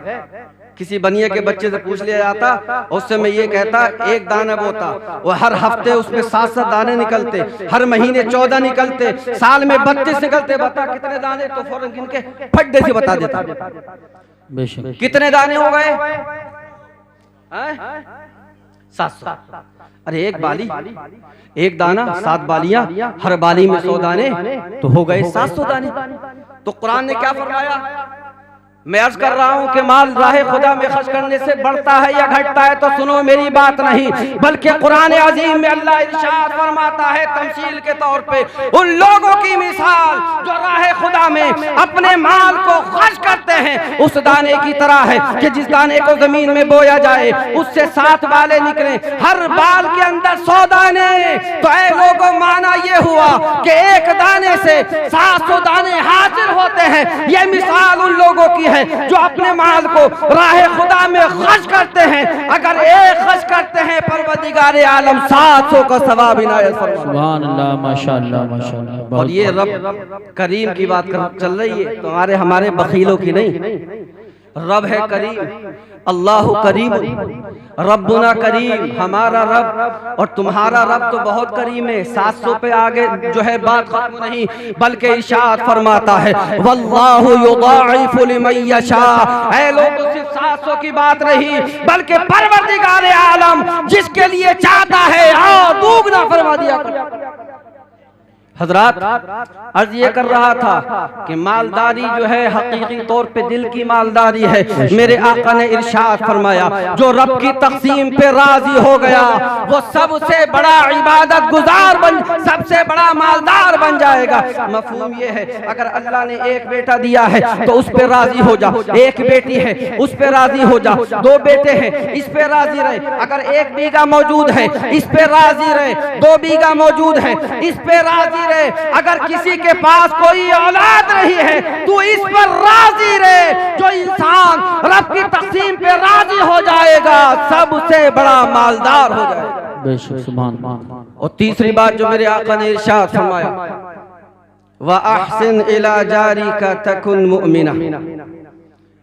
किसी बनिए के बच्चे से पूछ लिया जाता, उस समय ये कहता 1 दाना बोता, वो हर हफ्ते उसमें 7-7 दाने निकलते, हर महीने 14 निकलते, साल में 32 निकलते। बता कितने दाने? तो फौरन गिन के फट दे से बता देता कितने दाने हो गए। 700। अरे एक बाली, एक दाना, 7 बालियां, हर बाली में 100 दाने, तो हो गए 700 दाने। तो कुरान ने क्या फरमाया? मैं अर्ज कर रहा हूँ कि माल राहे खुदा में खर्च करने से बढ़ता है या घटता है, तो सुनो मेरी बात नहीं, बल्कि कुरान अजीम में अल्लाह इरशाद फरमाता है तमसील के तौर पे, उन लोगों की मिसाल जो राहे खुदा में अपने माल को खर्च करते हैं, उस दाने की तरह है कि जिस दाने को जमीन में बोया जाए, उससे 7 बालें निकले, हर बाल के अंदर 100 दाने। तो ऐ लोगों, माना ये हुआ कि एक दाने से 700 दाने हासिल होते हैं। ये मिसाल उन लोगों की है जो अपने माल को राहे खुदा में खर्च करते हैं। अगर एक खर्च करते हैं, परवरदिगार आलम 700 का सवाब इनायत फरमाए। सुभान अल्लाह, माशाअल्लाह, माशाअल्लाह। और ये रब करीम की बात चल रही है, तुम्हारे हमारे बखीलों की नहीं। रब है करीम, अल्लाह करीम, रब्बुना करीम, हमारा रब और तुम्हारा रब तो बहुत करीम है। 700 पे आगे जो है बात खत्म नहीं, बल्कि इरशाद फरमाता है वल्लाहु युदाइफु लिमन यशा। ऐ लोगों, सिर्फ 700 की बात नहीं, बल्कि परवरदिगार आलम जिसके लिए चाहता है दुगना फरमा दिया। हजरात, अर्ज ये कर रहा था कि मालदारी जो है हकीकी तौर पे दिल की मालदारी है। मेरे आका ने इरशाद फरमाया जो रब की तक़सीम पे राजी हो गया वो सबसे बड़ा इबादत गुजार सबसे बड़ा मालदार बन जाएगा। मफहूम ये है, अगर अल्लाह ने एक बेटा दिया है तो उस पे राजी हो जा, एक बेटी है उस पे राजी हो जा, 2 बेटे हैं इस पे राजी रहे, अगर 1 बीघा मौजूद है इस पे राजी रहे, 2 बीघा मौजूद है इस पे राजी रहे, अगर किसी के पास कोई औलाद नहीं है तो इस पर राजी रहे। जो इंसान रब की तक़सीम पे राजी हो जाएगा सबसे बड़ा मालदार हो जाएगा। बेशक, सुभान अल्लाह। और तीसरी बात जो मेरे आका ने इरशाद फरमाया व अहसिन इला जारिका तकुन मुमिना।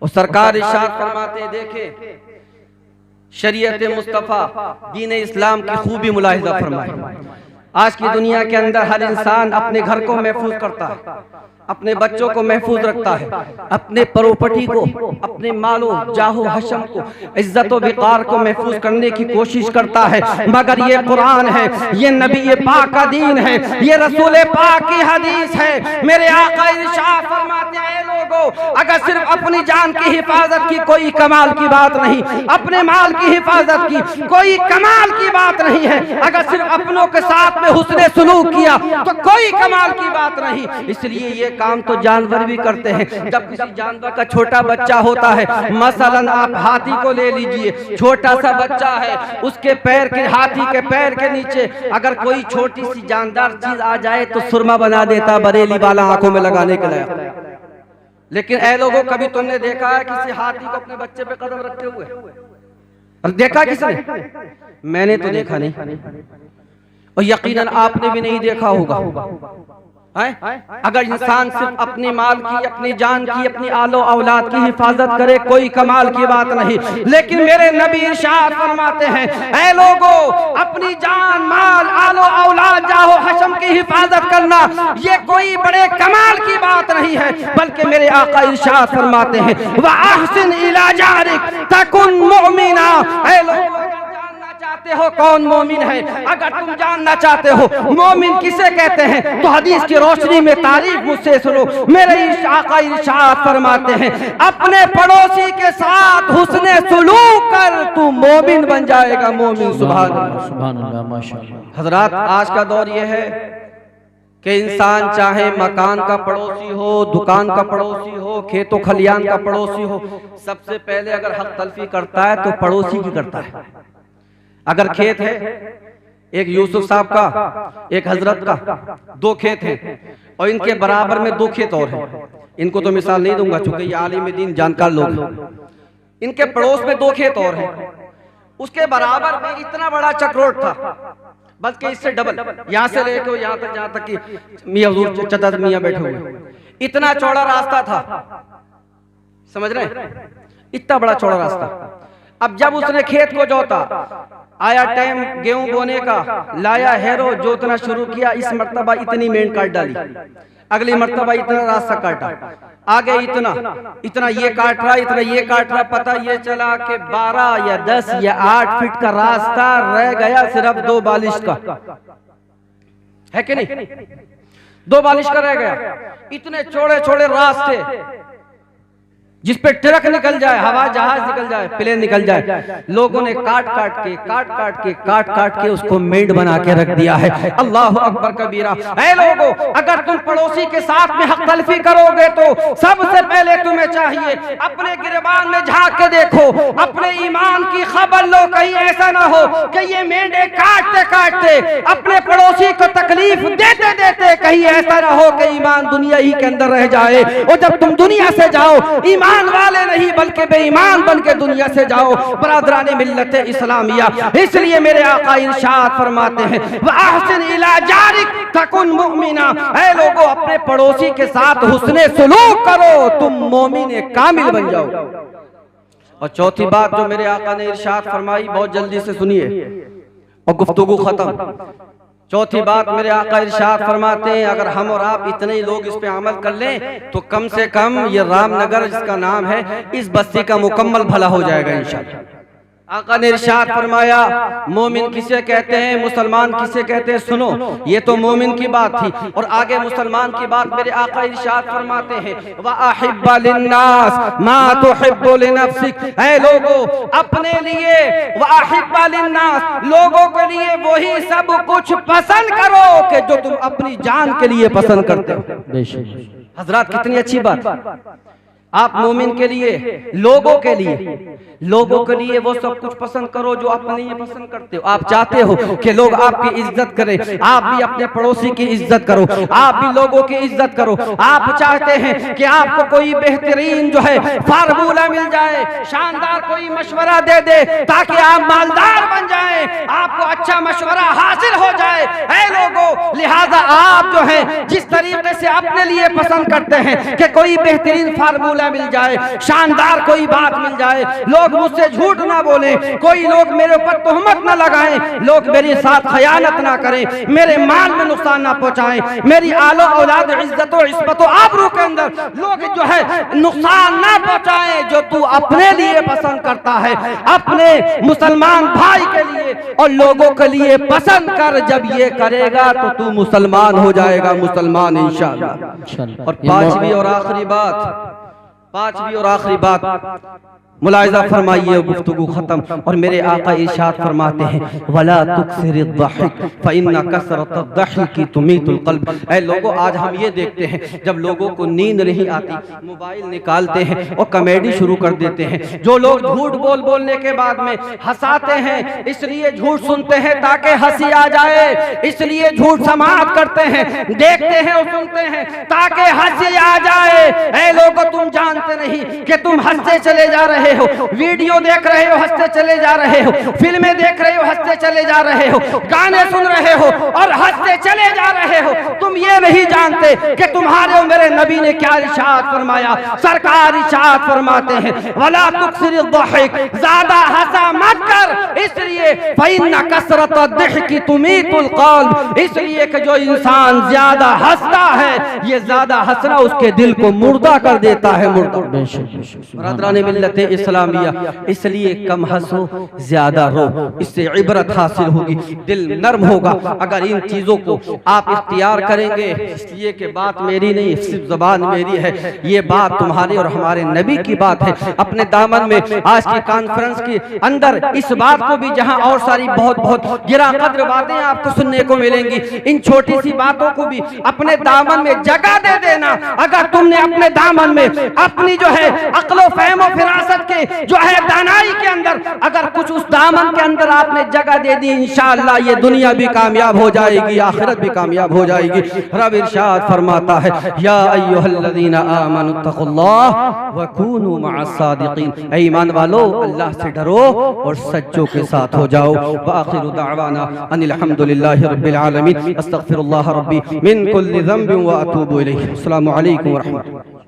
और सरकार इरशाद फरमाते, देखे शरीयत मुस्तफ़ा दीन इस्लाम की खूबी मुलाहिजा फरमाए। आज की दुनिया के अंदर हर इंसान अपने घर को महफूज करता है, अपने बच्चों को महफूज रखता है, अपने प्रॉपर्टी को, अपने मालो जाहो हशम को, इज्जत व विकार को महफूज करने की कोशिश करता है। मगर ये कुरान है, ये नबी पाक का दीन है, ये रसूल पाक की हदीस है। मेरे आका इरशाद फरमाते हैं लोगों, अगर सिर्फ अपनी जान की हिफाजत की कोई कमाल की बात नहीं, अपने माल की हिफाजत की कोई कमाल की बात नहीं है, अगर सिर्फ अपनों के साथ में हुस्ने सुलूक किया तो कोई कमाल की बात नहीं। इसलिए ये काम तो जानवर भी करते हैं। जब किसी जानवर का छोटा बच्चा होता है, मसलन आप हाथी को ले लीजिए, छोटा सा बच्चा है, उसके पैर के, हाथी के पैर के नीचे अगर कोई छोटी सी जानदार चीज आ जाए तो सुरमा बना देता, बरेली वाला आंखों में लगाने के लिए। लेकिन ऐ लोगों, कभी तुमने देखा है किसी हाथी को अपने बच्चे पे कदम रखते हुए? और देखा किसने? मैंने तो देखा नहीं, और यकीनन आपने भी नहीं देखा होगा। अगर इंसान सिर्फ अपने माल की, अपनी जान की, अपनी आलो औलाद की हिफाजत करे कोई कमाल की बात नहीं। लेकिन मेरे नबी इरशाद फरमाते हैं, ऐ लोगों, अपनी जान, माल, आलो औलाद, जाहो हशम की हिफाजत करना ये कोई बड़े कमाल की बात नहीं है, बल्कि मेरे आका इरशाद फरमाते हैं व अहसिन इला जारिक तकुन मुमिना। ऐ लोगों, चाहते हो कौन मोमिन है, अगर तुम जानना चाहते हो मोमिन किसे कहते हैं तो हदीस की रोशनी में तारीफ मुझसे सुनो। मेरे आका इरशाद फरमाते हैं अपने पड़ोसी के साथ हुस्ने सुलूक कर तू मोमिन बन जाएगा। मोमिन, सुभान अल्लाह, सुभान अल्लाह, माशाअल्लाह। हजरात, आज का दौर यह है कि इंसान चाहे मकान का पड़ोसी हो, दुकान का पड़ोसी हो, खेतों खलियान का पड़ोसी हो, सबसे पहले अगर हक तलफी करता है तो पड़ोसी की करता है। अगर खेत है, एक यूसुफ साहब का, एक हजरत का, 2 खेत हैं और इनके बराबर में 2 खेत और हैं। इनको तो मिसाल नहीं दूंगा चूंकि ये आलिम दीन जानकार लोग। इनके पड़ोस में 2 खेत और हैं, उसके बराबर में इतना बड़ा चक्रोट था, बल्कि इससे डबल, यहाँ से लेके यहाँ तक, जहाँ तक कि मियां हुजूर चचा मियां बैठे हुए, इतना चौड़ा रास्ता था। समझ रहे हैं? इतना बड़ा चौड़ा रास्ता। अब जब उसने खेत को जोता, आया टाइम गेहूं बोने का, लाया हैरो, जोतना शुरू किया, इस मर्तबा इतनी मेंढ काट डाली, अगली मर्तबा इतना रास्ता काटा, आगे इतना इतना ये काट रहा, इतना ये काट रहा, पता ये चला कि 12 या 10 या 8 फीट का रास्ता रह गया सिर्फ 2 बालिश का, है कि नहीं? 2 बालिश का रह गया। इतने चौड़े चौड़े रास्ते जिस पे ट्रक निकल जाए, हवाई जहाज निकल जाए, प्लेन निकल जाए, लोगों ने काट काट के उसको मेंढ बना के रख दिया है। अल्लाह अकबर कबीरा। ऐ लोगों, अगर तुम पड़ोसी के साथ में हक तलफी करोगे तो सबसे पहले तुम्हें चाहिए अपने गिरबान में झांक के देखो, अपने ईमान की खबर लो। कहीं ऐसा ना हो कि ये मेंढे काटते काटते अपने पड़ोसी को तकलीफ देते देते कहीं ऐसा ना हो कि ईमान दुनिया ही के अंदर रह जाए, और जब तुम दुनिया से जाओ ईमान वाले नहीं बल्कि बेईमान बन के दुनिया से जाओ। बरादराने मिल्लत इस्लामिया, इसलिए मेरे आका इरशाद फरमाते हैं व अहसिन इला जारिक तकुन मुमिना। ऐ लोगों, अपने पड़ोसी के साथ हुस्ने सुलूक करो, तुम मोमिन कामिल बन जाओ। और चौथी बात जो मेरे आका ने इरशाद फरमाई, बहुत जल्दी से सुनिए और गुफ्तगू खत्म। चौथी बात मेरे आका इरशाद फरमाते हैं, अगर हम और आप इतने ही लोग इस पे अमल कर लें तो कम से कम ये रामनगर जिसका नाम है, इस बस्ती का मुकम्मल भला हो जाएगा इंशाअल्लाह। आका ने इरशाद फरमाया, मोमिन किसे कहते हैं, मुसलमान किसे कहते हैं, सुनो। ये तो मोमिन की बात थी, और आगे मुसलमान की बात मेरे आका इरशाद फरमाते हैं, व अहिब्बा लिन्नास मा तुहिब्बु लिनफ्सिक। ऐ लोगों, अपने लिए, व अहिब्बा लिन्नास, लोगों के लिए वही सब कुछ पसंद करो कि जो तुम अपनी जान के लिए पसंद करते हो। हजरात, कितनी अच्छी बात। आप मोमिन के लिए, लोगों के लिए वो सब कुछ पसंद करो जो आप नहीं पसंद करते हो। आप चाहते हो कि लोग आपकी इज्जत करें, आप भी अपने पड़ोसी की इज्जत करो, आप भी लोगों की इज्जत करो। आप चाहते हैं कि आपको कोई बेहतरीन जो है फार्मूला मिल जाए, शानदार कोई मशवरा दे दे ताकि आप मालदार बन जाएं, आपको अच्छा मशवरा हासिल हो जाए। ऐ लोगों, लिहाजा आप जो है जिस तरीके से अपने लिए पसंद करते हैं कि कोई बेहतरीन फार्मूला मिल जाए, शानदार कोई बात मिल जाए, लोग मुझसे झूठ ना बोले, कोई लोग मेरे ऊपर तोहमत ना लगाएं, लोग मेरे साथ खयानत ना करें, मेरे माल में नुकसान ना पहुंचाएं, मेरी आलो औलाद इज्जत और इस्मत और आबरू के अंदर लोग जो है नुकसान ना पहुंचाएं, जो तू अपने लिए पसंद करता है, अपने मुसलमान भाई के लिए और लोगों के लिए पसंद कर। जब ये करेगा तो तू मुसलमान हो जाएगा, मुसलमान इंशाअल्लाह। और पांचवी और आखिरी बात मुलाहिजा फरमाइए, गुफ्तगू खत्म। और मेरे आका इरशाद फरमाते हैं, वला तुक्सिरिद दहिक फइन्ना कसरतद दहिकी तुमीतुल क़ल्ब। ऐ लोगों, आज हम ये देखते हैं जब लोगों को नींद नहीं आती, मोबाइल निकालते हैं और कॉमेडी शुरू कर देते हैं। जो लोग झूठ बोलने के बाद में हंसाते हैं, इसलिए झूठ सुनते हैं ताकि हंसी आ जाए, इसलिए झूठ समाप्त करते हैं, देखते हैं और सुनते हैं ताकि हंसी आ जाए। ऐ लोगों, तुम जानते नहीं कि तुम हंसते चले जा रहे हो, वीडियो देख रहे हो हंसते चले जा रहे हो, फिल्में देख रहे हो हंसते चले जा रहे हो, गाने सुन रहे हो और हंसते चले जा रहे हो। तुम ये नहीं जानते कि तुम्हारे और मेरे नबी ने क्या इरशाद फरमाया। सरकार इरशाद फरमाते हैं, वला तुक्सिरिद दहिक, ज्यादा हंसा मत कर, इसलिए फइन्ना कसरतद दहिकी तुमीतुल क़ल्ब, इसलिए कि जो इंसान ज्यादा हंसता है, ये ज्यादा हंसना उसके दिल को मुर्दा कर देता है, मुर्दा। बरादरान मिल्लत इस्लामिया, इसलिए कम हंसो, ज्यादा रो, इससे इबरत हासिल होगी, दिल नर्म होगा। अगर इन चीजों को आप इख्तियार करेंगे, इसलिए कि बात मेरी नहीं, सिर्फ ज़बान मेरी है, ये बात तुम्हारे और हमारे नबी की बात है। अपने दामन में आज की कॉन्फ्रेंस के अंदर इस बात को भी, जहां और सारी बहुत गिरा कद्र बातें आपको सुनने को मिलेंगी, इन छोटी सी बातों को भी अपने दामन में जगह दे देना। अगर तुमने अपने दामन में अपनी जो है अक्ल व फहम व फिरासत के जो है दानाई के अंदर अगर कुछ उस दामन के अंदर आपने जगह दे दी, इंशाअल्लाह ये दुनिया भी कामयाब हो जाएगी, आखिरत भी कामयाब हो जाएगी। रब इरशाद फरमाता है, या अय्युहल्लज़ीना आमनुत्तक़ुल्लाह व कूनू मअस्सादिक़ीन, ऐ ईमान वालो, अल्लाह से डरो और सच्चों के साथ हो जाओ। व आखिरु दअवाना अनिल हम्दुलिल्लाहि रब्बिल आलमीन, अस्तग़फिरुल्लाह रब्बी मिन कुल्लि ज़ंबिन व अतूबु इलैहि। अस्सलामु अलैकुम व रहमतुल्लाह।